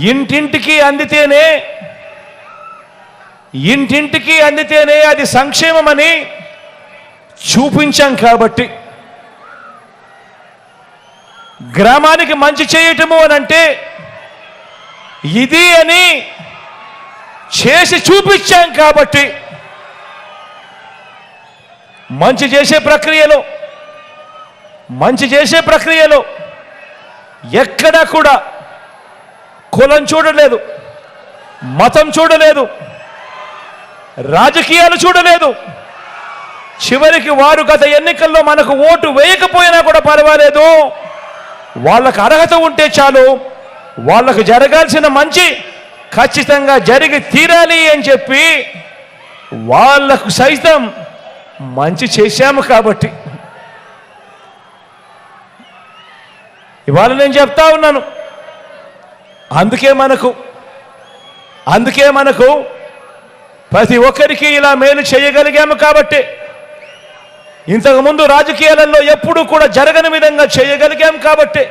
ఇంటింటికి అందితేనే అది సంక్షేమమని చూపించాం కాబట్టి, గ్రామానికి మంచి చేయటము అనంటే ఇది అని చేసి చూపించాం కాబట్టి, మంచి చేసే ప్రక్రియలో ఎక్కడా కూడా కులం చూడలేదు, మతం చూడలేదు, రాజకీయాలు చూడలేదు. చివరికి వారు గత ఎన్నికల్లో మనకు ఓటు వేయకపోయినా కూడా పర్వాలేదు, వాళ్ళకు అర్హత ఉంటే చాలు, వాళ్ళకు జరగాల్సిన మంచి ఖచ్చితంగా జరిగి తీరాలి అని చెప్పి వాళ్ళకు సైతం మంచి చేశాము. కాబట్టి ఇవాళ నేను చెప్తా ఉన్నాను, అందుకే మనకు ప్రతి ఒక్కరికి ఇలా మేలు చేయగలిగాము. కాబట్టి ఇంతకుముందు రాజకీయాలలో ఎప్పుడూ కూడా జరగని విధంగా చేయగలిగాము. కాబట్టి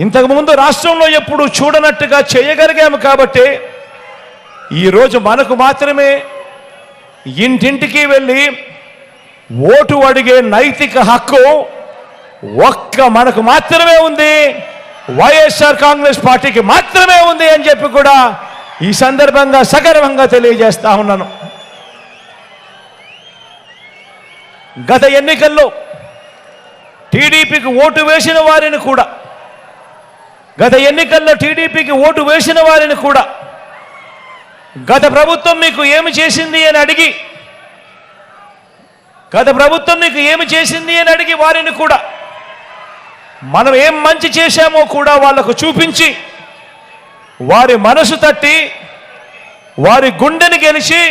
ఇంతకుముందు రాష్ట్రంలో ఎప్పుడు చూడనట్టుగా చేయగలిగాము. కాబట్టి ఈరోజు మనకు మాత్రమే ఇంటింటికి వెళ్ళి ఓటు అడిగే నైతిక హక్కు మనకు మాత్రమే ఉంది, వైఎస్ఆర్ కాంగ్రెస్ పార్టీకి మాత్రమే ఉంది అని చెప్పి కూడా ఈ సందర్భంగా సగర్వంగా తెలియజేస్తా ఉన్నాను. గత ఎన్నికల్లో టీడీపీకి ఓటు వేసిన వారిని కూడా గత ప్రభుత్వం మీకు ఏమి చేసింది అని అడిగి వారిని కూడా మనం ఏం మంచి చేశామో కూడా వాళ్లకు చూపించి, వారి మనసు తట్టి, వారి గుండెని గెలిచి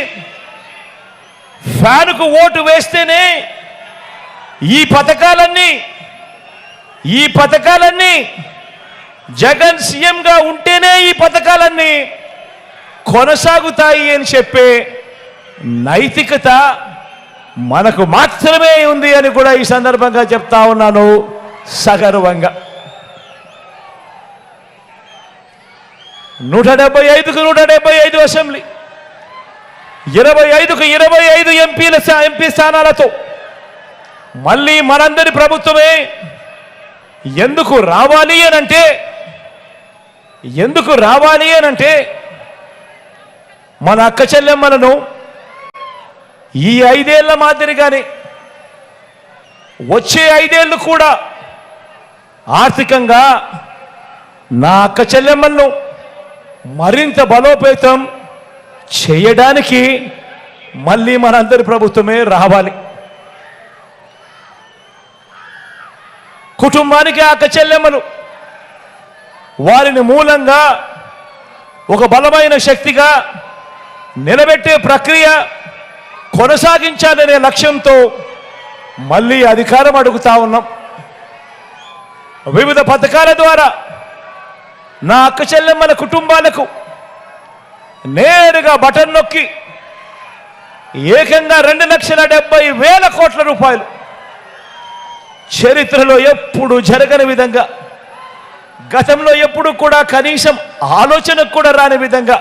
ఫ్యాన్కు ఓటు వేస్తేనే ఈ పథకాలన్నీ జగన్ సీఎంగా ఉంటేనే ఈ పథకాలన్నీ కొనసాగుతాయి అని చెప్పే నైతికత మనకు మాత్రమే ఉంది అని కూడా ఈ సందర్భంగా చెప్తా ఉన్నాను సగర్వంగా. 175కు 175 అసెంబ్లీ, 25కు 25 ఎంపీ స్థానాలతో మళ్ళీ మనందరి ప్రభుత్వమే ఎందుకు రావాలి అనంటే మన అక్క చెల్లెమ్మలను ఈ 5 ఏళ్ల మాదిరిగానే వచ్చే 5 ఏళ్ళు కూడా ఆర్థికంగా నా అక్క చెల్లెమ్మలను మరింత బలోపేతం చేయడానికి మళ్ళీ మనందరి ప్రభుత్వమే రావాలి. కుటుంబానికి అక్క చెల్లెమ్మలు వారిని మూలంగా ఒక బలమైన శక్తిగా నిలబెట్టే ప్రక్రియ కొనసాగించాలనే లక్ష్యంతో మళ్ళీ అధికారం అడుగుతా ఉన్నాం. వివిధ పథకాల ద్వారా నా అక్క చెల్లెమ్మల కుటుంబాలకు నేరుగా బటన్ నొక్కి ఏకంగా 2,70,000 కోట్ల రూపాయలు, చరిత్రలో ఎప్పుడు జరగని విధంగా, గతంలో ఎప్పుడు కూడా కనీసం ఆలోచనకు కూడా రాని విధంగా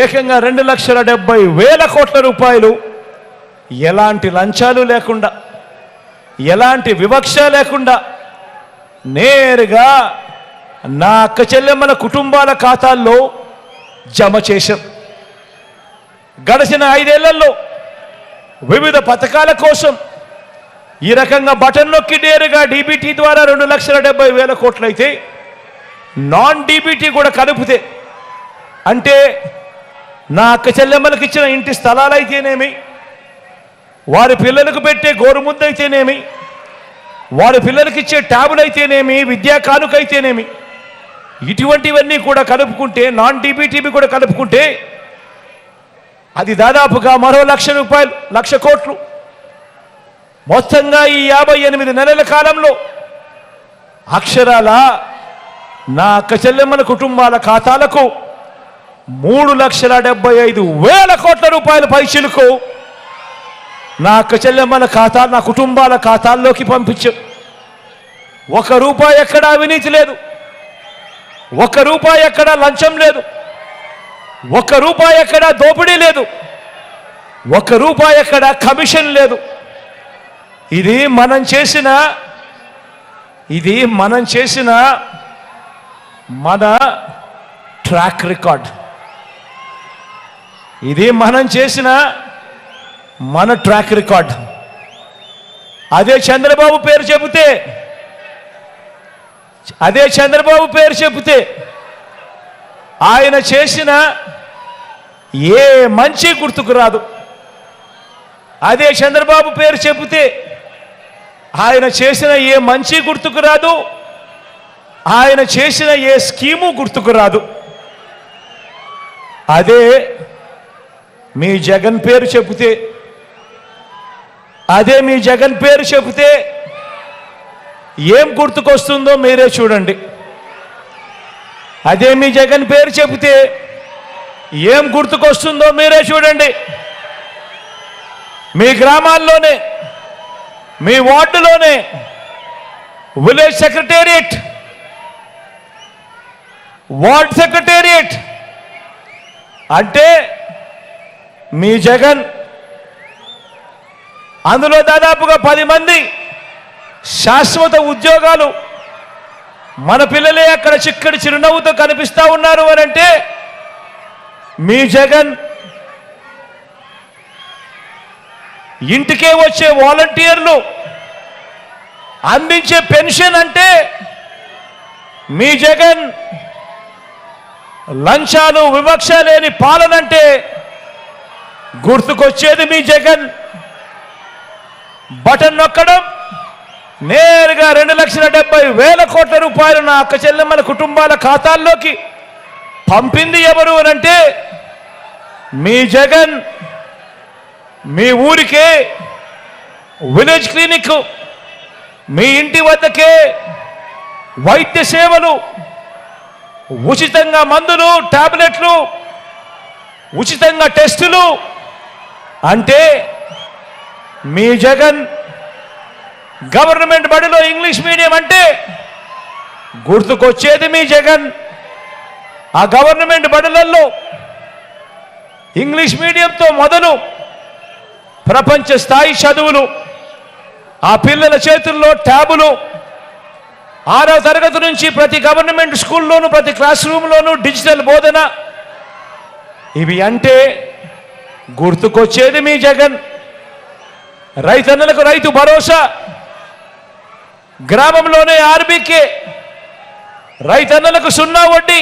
ఏకంగా 2,70,000 కోట్ల రూపాయలు ఎలాంటి లంచాలు లేకుండా, ఎలాంటి వివక్ష లేకుండా నేరుగా నా అక్క చెల్లెమ్మల కుటుంబాల ఖాతాల్లో జమ చేశాం. గడిచిన 5 ఏళ్లలో వివిధ పథకాల కోసం ఈ రకంగా బటన్ నొక్కి నేరుగా డీబీటీ ద్వారా 2,70,000 కోట్లు అయితే, నాన్ డీబీటీ కూడా కలిపితే, అంటే నా అక్క చెల్లెమ్మలకు ఇచ్చిన ఇంటి స్థలాలైతేనేమి, వారి పిల్లలకు పెట్టే గోరుముద్ద అయితేనేమి, వారి పిల్లలకి ఇచ్చే ట్యాబులు అయితేనేమి, విద్యా కానుకైతేనేమి, ఇటువంటివన్నీ కూడా కలుపుకుంటే, నాన్ డీబీటీబీ కూడా కలుపుకుంటే అది దాదాపుగా మరో 1,00,000 రూపాయలు, 1,00,000 కోట్లు. మొత్తంగా ఈ 58 నెలల కాలంలో అక్షరాల నా అక్క చెల్లెమ్మల కుటుంబాల ఖాతాలకు 3,75,000 కోట్ల రూపాయల పైచిలకు నా అక్క చెల్లెమ్మల ఖాతా, నా కుటుంబాల ఖాతాల్లోకి పంపించాం. 1 రూపాయి ఎక్కడా అవినీతి లేదు, ₹1 ఎక్కడ లంచం లేదు, ₹1 ఎక్కడ దోపిడీ లేదు, ₹1 ఎక్కడ కమిషన్ లేదు. ఇది మనం చేసిన మన ట్రాక్ రికార్డ్. ఇది మనం చేసిన మన ట్రాక్ రికార్డ్. అదే చంద్రబాబు పేరు చెబితే ఆయన చేసిన ఏ మంచి గుర్తుకు రాదు. అదే చంద్రబాబు పేరు చెబితే ఆయన చేసిన ఏ మంచి గుర్తుకు రాదు, ఆయన చేసిన ఏ స్కీము గుర్తుకు రాదు. అదే మీ జగన్ పేరు చెబితే ఏం గుర్తుకొస్తుందో మీరే చూడండి. అదే మీ జగన్ పేరు చెబితే ఏం గుర్తుకొస్తుందో మీరే చూడండి. మీ గ్రామాల్లోనే, మీ వార్డులోనే విలేజ్ సెక్రటేరియట్, వార్డ్ సెక్రటేరియట్ అంటే మీ జగన్. అందులో దాదాపుగా 10 మంది శాశ్వత ఉద్యోగాలు. మన పిల్లలే అక్కడ చిక్కడి చిరునవ్వుతో కనిపిస్తా ఉన్నారు అని అంటే మీ జగన్. ఇంటికే వచ్చే వాలంటీర్లు అందించే పెన్షన్ అంటే మీ జగన్. లంచాలు వివక్ష లేని పాలనంటే గుర్తుకొచ్చేది మీ జగన్. బటన్ నొక్కడం, నేరుగా ₹2,70,000 కోట్ల నా అక్క చెల్లెమ్మల కుటుంబాల ఖాతాల్లోకి పంపింది ఎవరు అనంటే మీ జగన్. మీ ఊరికే విలేజ్ క్లినిక్, మీ ఇంటి వద్దకే వైద్య సేవలు, ఉచితంగా మందులు, టాబ్లెట్లు, ఉచితంగా టెస్టులు అంటే మీ జగన్. గవర్నమెంట్ బడిలో ఇంగ్లీష్ మీడియం అంటే గుర్తుకొచ్చేది మీ జగన్. ఆ గవర్నమెంట్ బడులలో ఇంగ్లీష్ మీడియంతో మొదలు ప్రపంచ స్థాయి చదువులు, ఆ పిల్లల చేతుల్లో ట్యాబులు, 6వ తరగతి నుంచి ప్రతి గవర్నమెంట్ స్కూల్లోనూ ప్రతి క్లాస్ రూమ్లోనూ డిజిటల్ బోధన. ఇవి అంటే గుర్తుకొచ్చేది మీ జగన్. రైతన్నలకు రైతు భరోసా, గ్రామంలోనే ఆర్బీకే, రైతన్నలకు 0 వడ్డీ,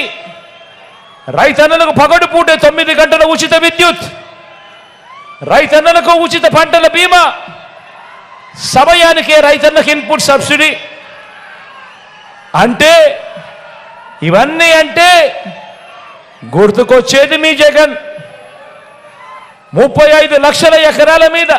రైతన్నలకు పగడుపూటే 9 గంటల ఉచిత విద్యుత్, రైతన్నలకు ఉచిత పంటల బీమా, సమయానికే రైతన్నకు ఇన్పుట్ సబ్సిడీ. అంటే ఇవన్నీ అంటే గుర్తుకొచ్చేది మీ జగన్. 35 లక్షల ఎకరాల మీద